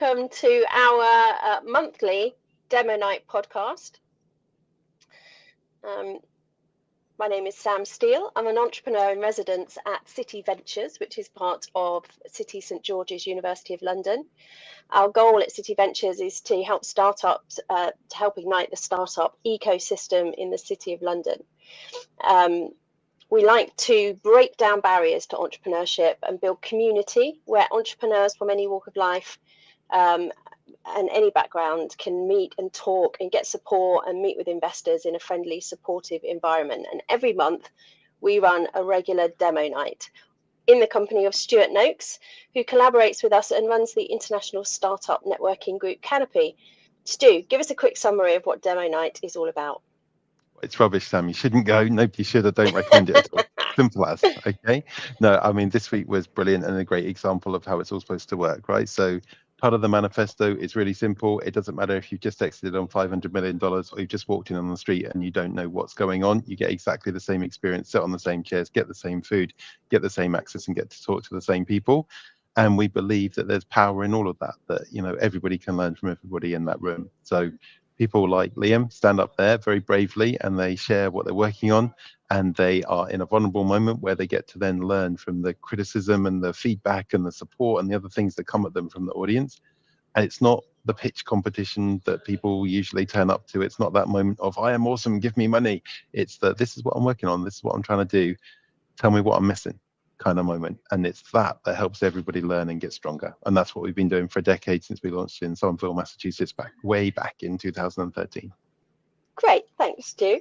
welcome to our monthly Demo Night podcast. My name is Sam Steele. I'm an entrepreneur in residence at StudentVenture, which is part of City St George's University of London. Our goal at StudentVenture is to help startups, to help ignite the startup ecosystem in the City of London. We like to break down barriers to entrepreneurship and build community where entrepreneurs from any walk of life and any background can meet and talk and get support and meet with investors in a friendly, supportive environment. And every month we run a regular demo night in the company of Stuart Noakes, who collaborates with us and runs the international startup networking group Canopy. Stu, give us a quick summary of what demo night is all about. It's rubbish, Sam. You shouldn't go. Nobody should. I don't recommend it at all. Simple as. Okay. No, I mean, this week was brilliant and a great example of how it's all supposed to work, right? So part of the manifesto is really simple. It doesn't matter if you've just exited on $500 million or you've just walked in on the street and you don't know what's going on. You get exactly the same experience, sit on the same chairs, get the same food, get the same access and get to talk to the same people. And we believe that there's power in all of that, you know, everybody can learn from everybody in that room. So people like Liam stand up there very bravely and they share what they're working on, and they are in a vulnerable moment where they get to then learn from the criticism and the feedback and the support and the other things that come at them from the audience. And it's not the pitch competition that people usually turn up to. It's not that moment of, I am awesome, give me money. It's that this is what I'm working on, this is what I'm trying to do, tell me what I'm missing kind of moment. And it's that helps everybody learn and get stronger. And that's what we've been doing for a decade since we launched in Somerville, Massachusetts, way back in 2013. Great, thanks, Stu.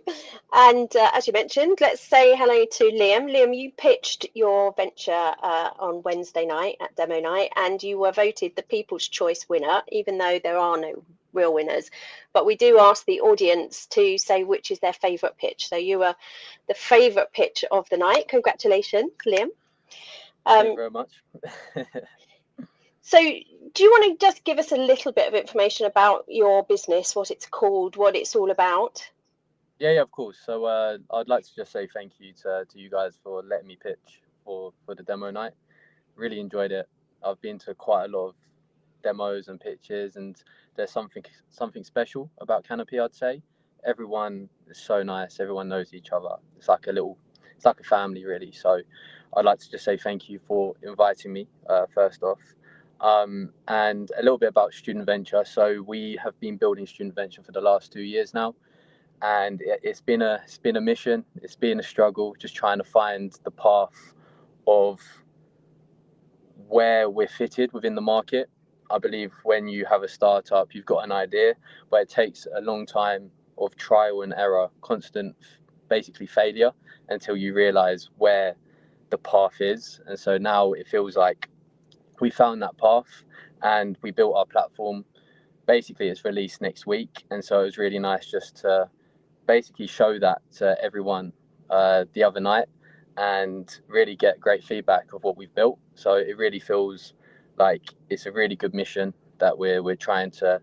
And as you mentioned, let's say hello to Liam. Liam, you pitched your venture on Wednesday night at Demo Night, and you were voted the People's Choice winner, even though there are no real winners. But we do ask the audience to say which is their favourite pitch. So you were the favourite pitch of the night. Congratulations, Liam. Thank you very much. So do you want to just give us a little bit of information about your business, what it's called, what it's all about? Yeah, of course. So I'd like to just say thank you to you guys for letting me pitch for the demo night. Really enjoyed it. I've been to quite a lot of demos and pitches, and there's something special about Canopy, I'd say. Everyone is so nice. Everyone knows each other. It's like a family, really. So I'd like to just say thank you for inviting me, first off. And a little bit about StudentVenture. So we have been building StudentVenture for the last 2 years now, and it's been a mission. It's been a struggle, just trying to find the path of where we're fitted within the market. I believe when you have a startup, you've got an idea, but it takes a long time of trial and error, constant, basically failure, until you realize where the path is. And so now it feels like we found that path and we built our platform. Basically, it's released next week. And so it was really nice just to basically show that to everyone the other night and really get great feedback of what we've built. So it really feels like it's a really good mission that we're trying to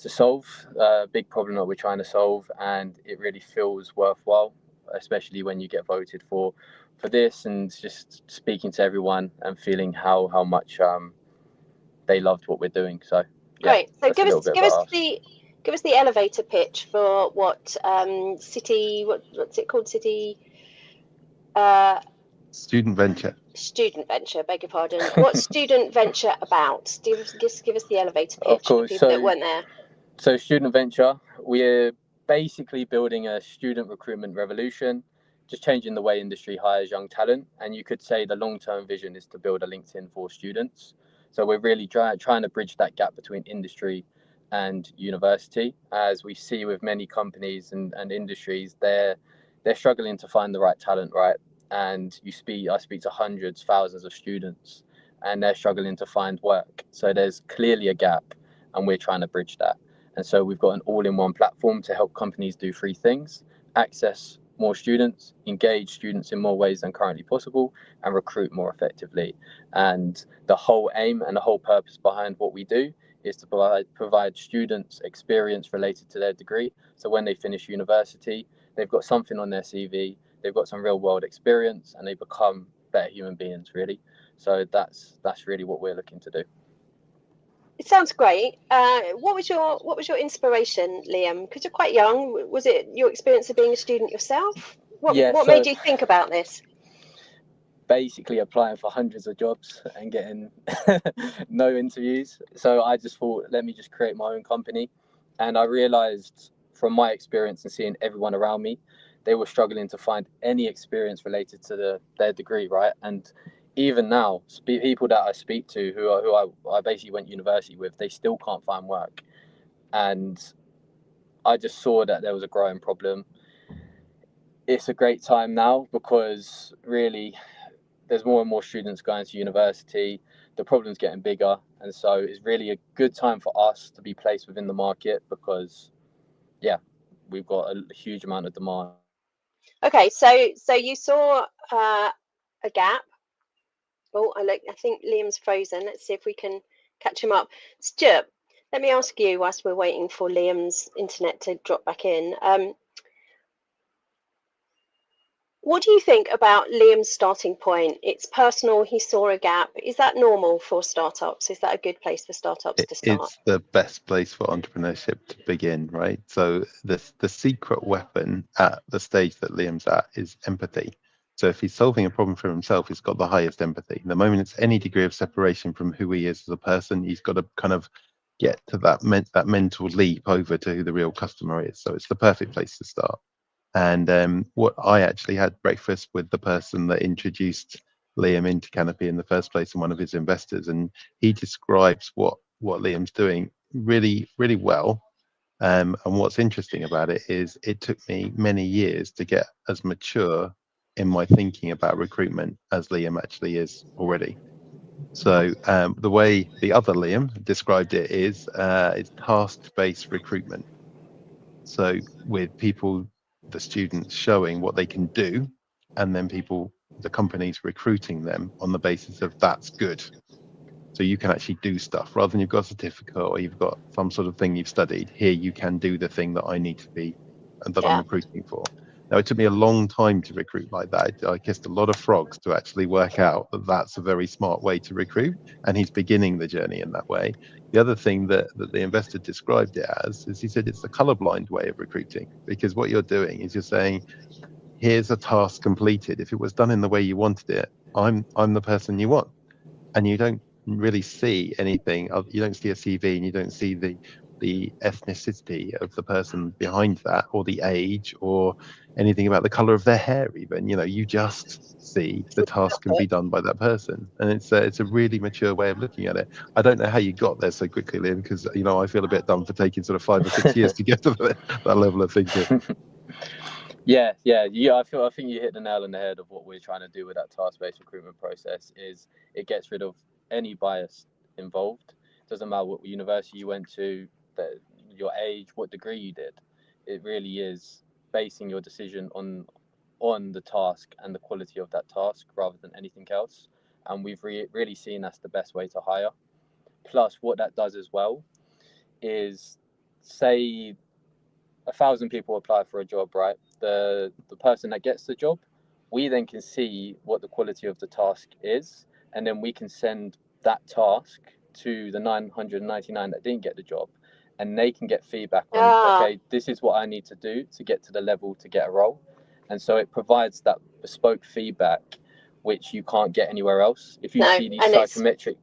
solve, a big problem that we're trying to solve. And it really feels worthwhile, especially when you get voted for this, and just speaking to everyone and feeling how much they loved what we're doing. So yeah, great. So give us the elevator pitch for what City, what's it called? City StudentVenture. StudentVenture, beg your pardon. What's StudentVenture about? Just give us the elevator pitch for people that weren't there. So StudentVenture, we're basically building a student recruitment revolution, just changing the way industry hires young talent. And you could say the long-term vision is to build a LinkedIn for students. So we're really trying to bridge that gap between industry and university. As we see with many companies and industries, they're struggling to find the right talent, right? And I speak to hundreds, thousands of students, and they're struggling to find work. So there's clearly a gap, and we're trying to bridge that. And so we've got an all-in-one platform to help companies do 3 things: access more students, engage students in more ways than currently possible, and recruit more effectively. And the whole aim and the whole purpose behind what we do is to provide students experience related to their degree. So when they finish university, they've got something on their CV, they've got some real world experience, and they become better human beings, really. So that's really what we're looking to do. It sounds great. What was your inspiration, Liam? Because you're quite young. Was it your experience of being a student yourself? What So made you think about this? basically applying for hundreds of jobs and getting no interviews. So I just thought, let me just create my own company. And I realized from my experience and seeing everyone around me, they were struggling to find any experience related to their degree, right? And even now, people that I speak to who I basically went to university with, they still can't find work. And I just saw that there was a growing problem. It's a great time now because really there's more and more students going to university. The problem's getting bigger, and so it's really a good time for us to be placed within the market because, yeah, we've got a huge amount of demand. Okay, so you saw a gap. Oh, I think Liam's frozen. Let's see if we can catch him up. Stuart, let me ask you whilst we're waiting for Liam's internet to drop back in. What do you think about Liam's starting point? It's personal. He saw a gap. Is that normal for startups? Is that a good place for startups to start? It's the best place for entrepreneurship to begin, right? So the secret weapon at the stage that Liam's at is empathy. So if he's solving a problem for himself, he's got the highest empathy. The moment it's any degree of separation from who he is as a person, he's got to kind of get to that mental leap over to who the real customer is. So it's the perfect place to start. And what I actually had breakfast with the person that introduced Liam into Canopy in the first place, and one of his investors, and he describes what Liam's doing really, really well. And what's interesting about it is it took me many years to get as mature in my thinking about recruitment as Liam actually is already. So the way the other Liam described it is it's task-based recruitment. So with people, the students showing what they can do, and then the companies recruiting them on the basis of that's good. So you can actually do stuff rather than you've got a certificate or you've got some sort of thing you've studied. Here you can do the thing that I need to be and that I'm recruiting for. Now, it took me a long time to recruit like that. I kissed a lot of frogs to actually work out that that's a very smart way to recruit. And he's beginning the journey in that way. The other thing that the investor described it as is he said it's the colorblind way of recruiting, because what you're doing is you're saying, here's a task completed. If it was done in the way you wanted it, I'm the person you want. And you don't really see anything. You don't see a CV, and you don't see the ethnicity of the person behind that, or the age, or anything about the color of their hair. Even you just see the task can be done by that person, and it's a really mature way of looking at it. I don't know how you got there so quickly, Liam, because I feel a bit dumb for taking sort of 5 or 6 years to get to that level of thinking. Yeah. I think you hit the nail on the head of what we're trying to do with that task-based recruitment process. Is it gets rid of any bias involved. Doesn't matter what university you went to, your age, what degree you did. It really is basing your decision on the task and the quality of that task rather than anything else. And we've really seen that's the best way to hire. Plus, what that does as well is, say 1,000 people apply for a job, right? The person that gets the job, we then can see what the quality of the task is, and then we can send that task to the 999 that didn't get the job, and they can get feedback on, okay, this is what I need to do to get to the level to get a role. And so it provides that bespoke feedback which you can't get anywhere else. If you see these psychometric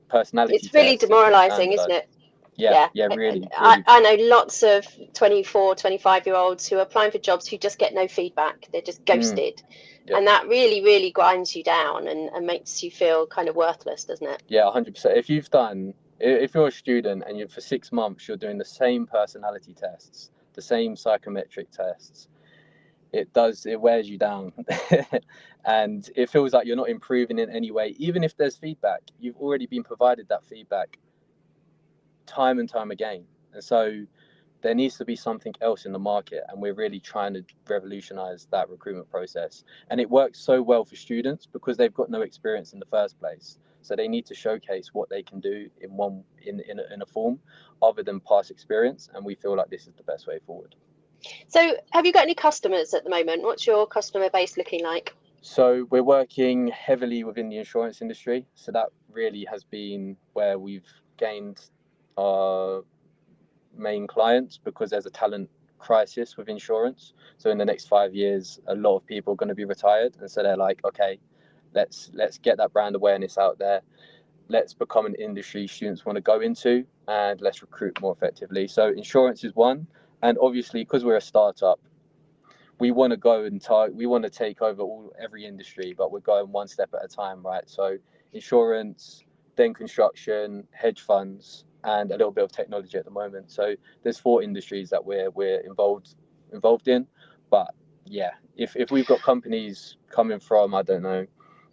personality tests, it's really demoralizing, isn't it? Yeah, really. I know lots of 24, 25-year-olds who are applying for jobs who just get no feedback. They're just ghosted. Yeah. And that really, really grinds you down and makes you feel kind of worthless, doesn't it? Yeah, 100%. If you're a student and for 6 months, you're doing the same personality tests, the same psychometric tests, it wears you down. And it feels like you're not improving in any way. Even if there's feedback, you've already been provided that feedback time and time again. And so there needs to be something else in the market, and we're really trying to revolutionize that recruitment process. And it works so well for students because they've got no experience in the first place, so they need to showcase what they can do in a form other than past experience, and we feel like this is the best way forward. So have you got any customers at the moment? What's your customer base looking like? So we're working heavily within the insurance industry, so that really has been where we've gained our main clients, because there's a talent crisis with insurance. So in the next 5 years, a lot of people are going to be retired, and so they're like, okay, let's get that brand awareness out there. Let's become an industry students want to go into, and let's recruit more effectively. So insurance is one, and obviously because we're a startup, we want to go and we want to take over every industry, but we're going one step at a time, right? So insurance, then construction, hedge funds, and a little bit of technology at the moment. So there's 4 industries that we're involved in. But yeah, if we've got companies coming from, I don't know,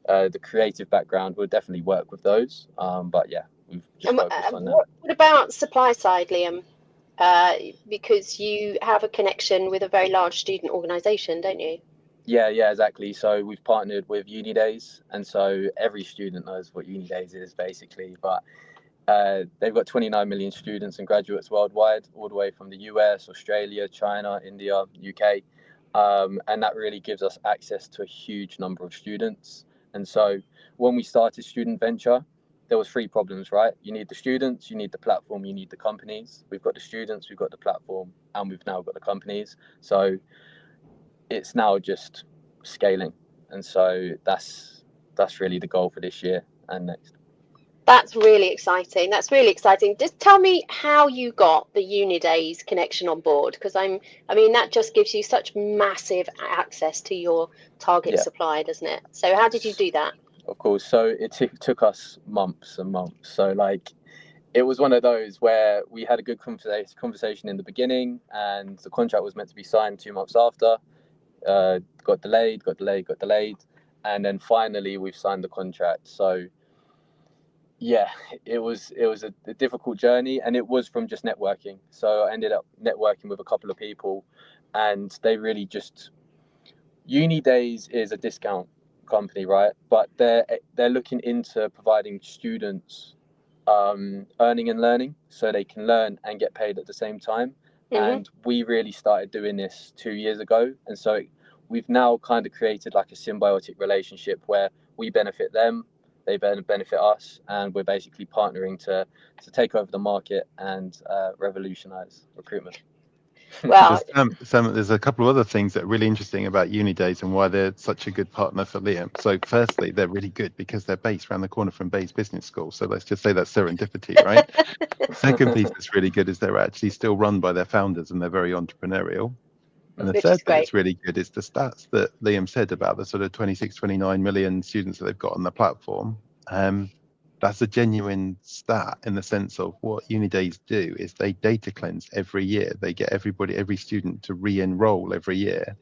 the creative background, we'll definitely work with those. But yeah, we've just focused on that. What about supply side, Liam? Because you have a connection with a very large student organisation, don't you? Yeah, exactly. So we've partnered with Uni Days, and so every student knows what Uni Days is basically. But they've got 29 million students and graduates worldwide, all the way from the US, Australia, China, India, UK, and that really gives us access to a huge number of students. And so when we started StudentVenture, there was 3 problems, right? You need the students, you need the platform, you need the companies. We've got the students, we've got the platform, and we've now got the companies. So it's now just scaling, and so that's really the goal for this year and next. That's really exciting. Just tell me how you got the Unidays connection on board, because I mean that just gives you such massive access to your target supply, doesn't it? So how did you do that? Of course. So it took us months and months. So like, it was one of those where we had a good conversation in the beginning, and the contract was meant to be signed 2 months after. Got delayed, and then finally we've signed the contract. So yeah, it was a difficult journey, and it was from just networking. So I ended up networking with a couple of people, and they really just, Uni Days is a discount company, right? But they're looking into providing students earning and learning, so they can learn and get paid at the same time. And we really started doing this 2 years ago, and so we've now kind of created like a symbiotic relationship where we benefit them, they benefit us, and we're basically partnering to take over the market and revolutionize recruitment. Well, Sam, there's a couple of other things that are really interesting about Uni Days and why they're such a good partner for Liam. So firstly, they're really good because they're based around the corner from Bayes Business School. So let's just say that's serendipity, right? Second piece that's really good is they're actually still run by their founders and they're very entrepreneurial. And the third bit that's really good is the stats that Liam said about the sort of 26, 29 million students that they've got on the platform. That's a genuine stat in the sense of what Unidays do is they data cleanse every year. They get every student to re-enroll every year.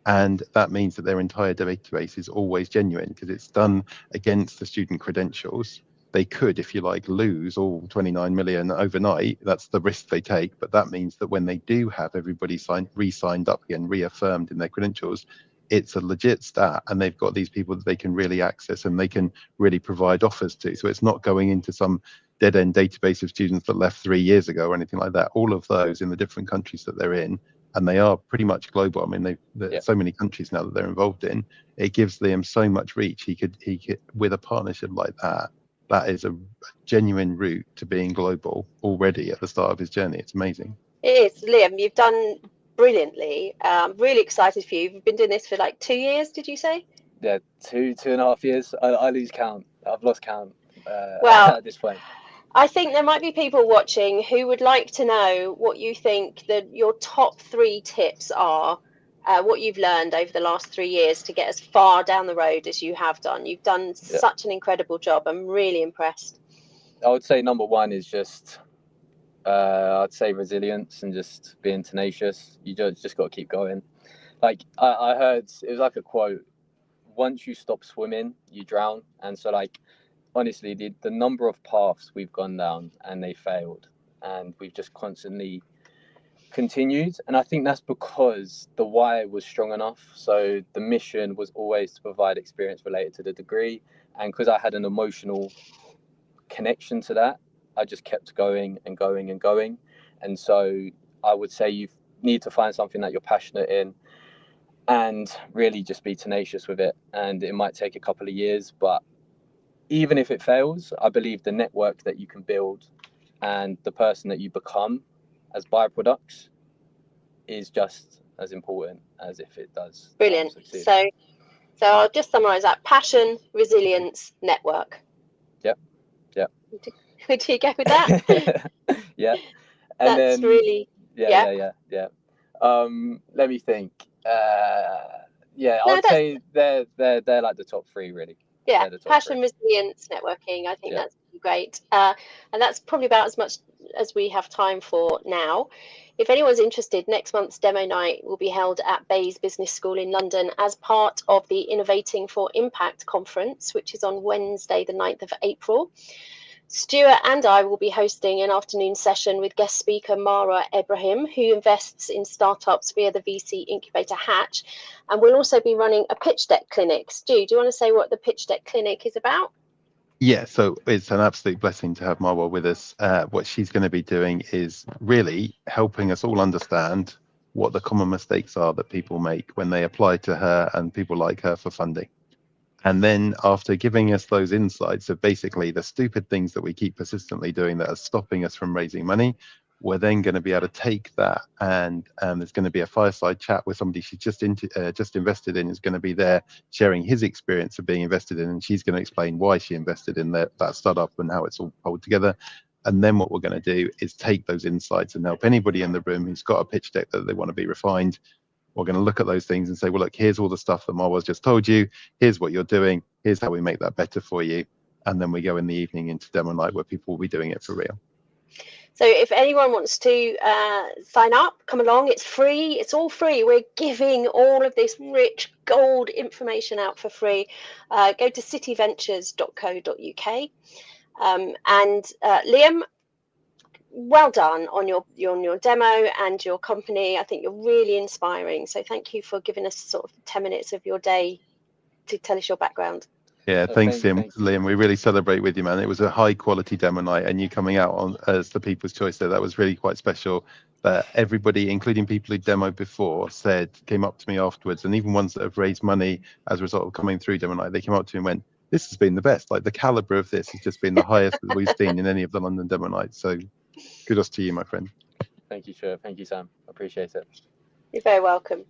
And that means that their entire database is always genuine because it's done against the student credentials. They could, if you like, lose all 29 million overnight. That's the risk they take. But that means that when they do have everybody re-signed up and reaffirmed in their credentials, it's a legit stat, and they've got these people that they can really access and they can really provide offers to. So it's not going into some dead-end database of students that left 3 years ago or anything like that. All of those in the different countries that they're in, and they are pretty much global. I mean, there's so many countries now that they're involved in. It gives Liam so much reach. He could with a partnership like that. That is a genuine route to being global already at the start of his journey. It's amazing. It is, Liam. You've done brilliantly. I'm really excited for you. You've been doing this for like 2 years, did you say? Yeah, 2.5 years. I lose count. I've lost count well, at this point. I think there might be people watching who would like to know what you think that your top 3 tips are, what you've learned over the last 3 years to get as far down the road as you have done. You've done such an incredible job. I'm really impressed. I would say number 1 is just, I'd say resilience and just being tenacious. You just got to keep going. Like I heard, it was like a quote, once you stop swimming, you drown. And so like, honestly, the number of paths we've gone down and they failed, and we've just constantly continued. And I think that's because the why was strong enough. So the mission was always to provide experience related to the degree, and because I had an emotional connection to that, I just kept going and going and going. And so I would say you need to find something that you're passionate in and really just be tenacious with it. And it might take a couple of years, but even if it fails, I believe the network that you can build and the person that you become as byproducts is just as important as if it does. Brilliant. Succeed. So I'll just summarize that: passion, resilience, network. Yep. Would you go with that? Yeah. And that's then really yeah. Let me think. I'd say they're like the top three, really. Yeah, passion, three. Resilience, networking. I think that's great. And that's probably about as much as we have time for now. If anyone's interested, next month's demo night will be held at Bayes Business School in London as part of the Innovating for Impact conference, which is on Wednesday, the 9th of April. Stuart and I will be hosting an afternoon session with guest speaker Mara Ibrahim, who invests in startups via the VC incubator Hatch. And we'll also be running a pitch deck clinic. Stu, do you want to say what the pitch deck clinic is about? Yeah, so it's an absolute blessing to have Marwa with us. What she's going to be doing is really helping us all understand what the common mistakes are that people make when they apply to her and people like her for funding. And then after giving us those insights of basically the stupid things that we keep persistently doing that are stopping us from raising money, we're then going to be able to take that, and there's going to be a fireside chat with somebody she's just invested in, is going to be there sharing his experience of being invested in, and she's going to explain why she invested in that startup and how it's all pulled together. And then what we're going to do is take those insights and help anybody in the room who's got a pitch deck that they want to be refined. We're going to look at those things and say, well, look, here's all the stuff that Marwa's just told you. Here's what you're doing. Here's how we make that better for you. And then we go in the evening into demo night where people will be doing it for real. So if anyone wants to sign up, come along. It's free. It's all free. We're giving all of this rich gold information out for free. Go to cityventures.co.uk. And Liam, well done on your demo and your company. I think you're really inspiring. So thank you for giving us sort of 10 minutes of your day to tell us your background. Yeah, thanks, Liam. We really celebrate with you, man. It was a high quality demo night, and you coming out on as the People's Choice there, that was really quite special. That everybody, including people who demoed before, came up to me afterwards, and even ones that have raised money as a result of coming through demo night, they came up to me and went, "This has been the best. Like the caliber of this has just been the highest that we've seen in any of the London demo nights." So, kudos to you, my friend. Thank you, Stuart. Thank you, Sam. Appreciate it. You're very welcome.